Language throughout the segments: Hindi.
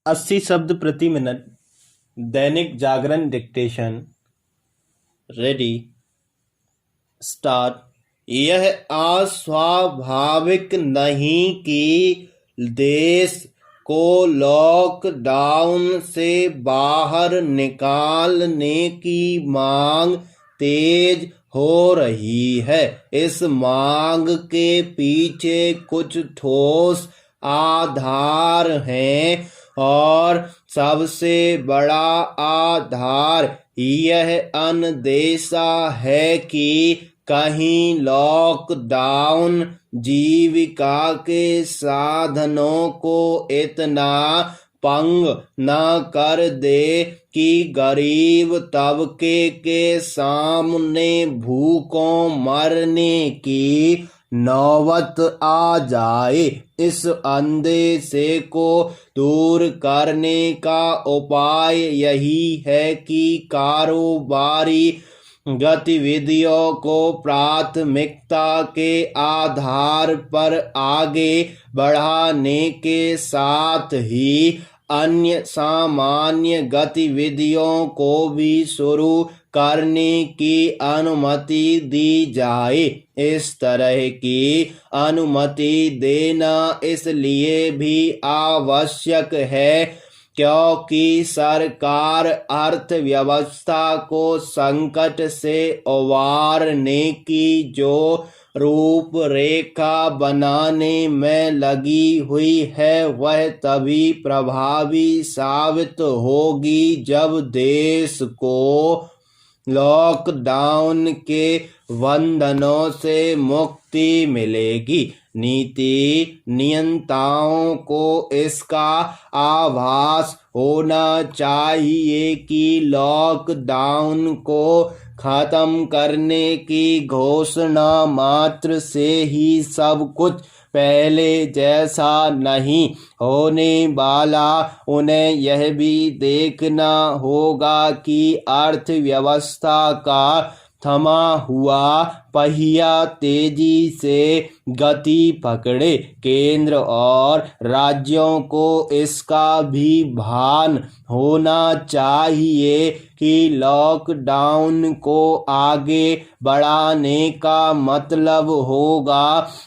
80 शब्द प्रति minute. Dainik Jagran dictation. Ready, start. यह अस्वाभाविक नहीं कि देश को लॉकडाउन से बाहर निकालने की मांग तेज हो रही है। इस मांग के पीछे कुछ ठोस आधार हैं और सबसे बड़ा आधार यह अंदेशा है कि कहीं लॉकडाउन जीविका के साधनों को इतना पंग न कर दे कि गरीब तबके के सामने भूखों मरने की नौबत आ जाए। इस अंदेशे को दूर करने का उपाय यही है कि कारोबारी गतिविधियों को प्राथमिकता के आधार पर आगे बढ़ाने के साथ ही अन्य सामान्य गतिविधियों को भी शुरू करने की अनुमति दी जाए। इस तरह की अनुमति देना इसलिए भी आवश्यक है क्योंकि सरकार अर्थव्यवस्था को संकट से उबारने की जो रूपरेखा बनाने में लगी हुई है वह तभी प्रभावी साबित होगी जब देश को लॉकडाउन के बंधनों से मुक्ति मिलेगी। नीति नियंताओं को इसका आभास होना चाहिए कि लॉकडाउन को खत्म करने की घोषणा मात्र से ही सब कुछ पहले जैसा नहीं होने वाला। उन्हें यह भी देखना होगा कि अर्थव्यवस्था का थमा हुआ पहिया तेजी से गति पकड़े। केंद्र और राज्यों को इसका भी भान होना चाहिए कि लॉकडाउन को आगे बढ़ाने का मतलब होगा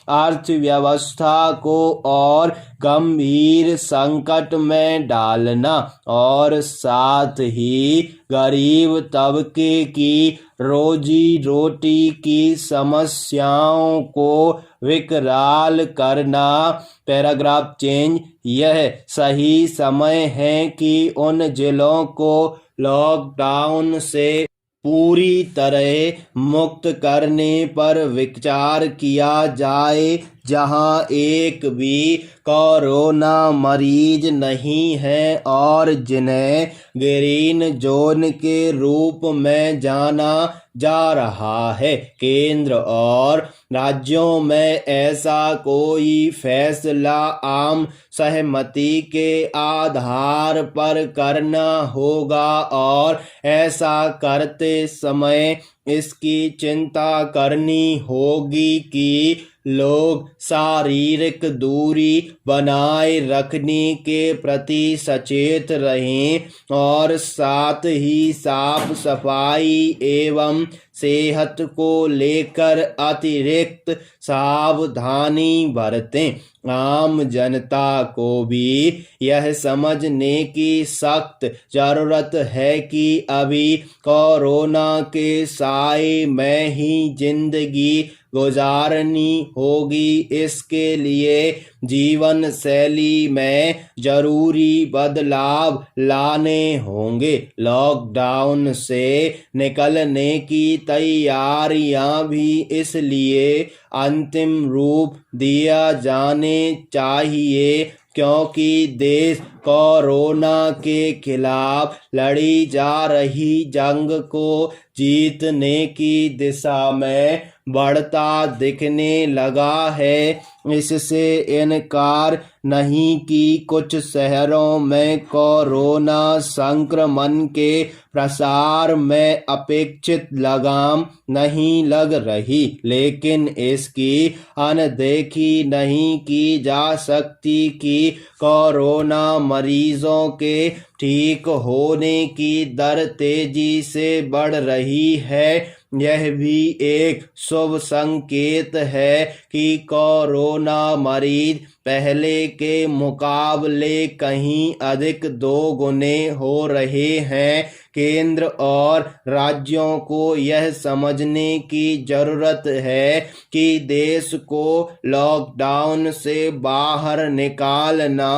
अर्थव्यवस्था को और गंभीर संकट में डालना और साथ ही गरीब तबके की रोजी रोटी की समस्याओं को विकराल करना। Paragraph change. यह सही समय है कि उन जिलों को लॉकडाउन से पूरी तरह मुक्त करने पर विचार किया जाए जहां एक भी कोरोना मरीज नहीं है और जिन्हें ग्रीन जोन के रूप में जाना जा रहा है। केंद्र और राज्यों में ऐसा कोई फैसला आम सहमति के आधार पर करना होगा और ऐसा करते समय इसकी चिंता करनी होगी कि लोग शारीरिक दूरी बनाए रखने के प्रति सचेत रहें और साथ ही साफ सफाई एवं सेहत को लेकर अतिरिक्त सावधानी बरतें। आम जनता को भी यह समझने की सख्त जरूरत है कि अभी कोरोना के साए में ही जिंदगी गुजारनी होगी। इसके लिए जीवन शैली में जरूरी बदलाव लाने होंगे। लॉकडाउन से निकलने की तैयारियां भी इसलिए अंतिम रूप दिया जाने चाहिए क्योंकि देश कोरोना के खिलाफ लड़ी जा रही जंग को जीतने की दिशा में बढ़ता दिखने लगा है। इससे इनकार नहीं कि कुछ शहरों में कोरोना संक्रमण के प्रसार में अपेक्षित लगाम नहीं लग रही, लेकिन इसकी अनदेखी नहीं की जा सकती कि कोरोना मरीजों के ठीक होने की दर तेजी से बढ़ रही है। यह भी एक शुभ संकेत है कि कोरोना मरीज पहले के मुकाबले कहीं अधिक दोगुने हो रहे हैं। केंद्र और राज्यों को यह समझने की जरूरत है कि देश को लॉकडाउन से बाहर निकालना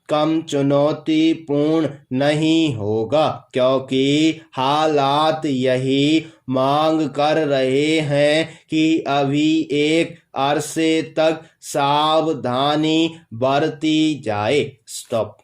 कम चुनौतीपूर्ण नहीं होगा, क्योंकि हालात यही मांग कर रहे हैं कि अभी एक अरसे तक सावधानी बरती जाए। स्टॉप।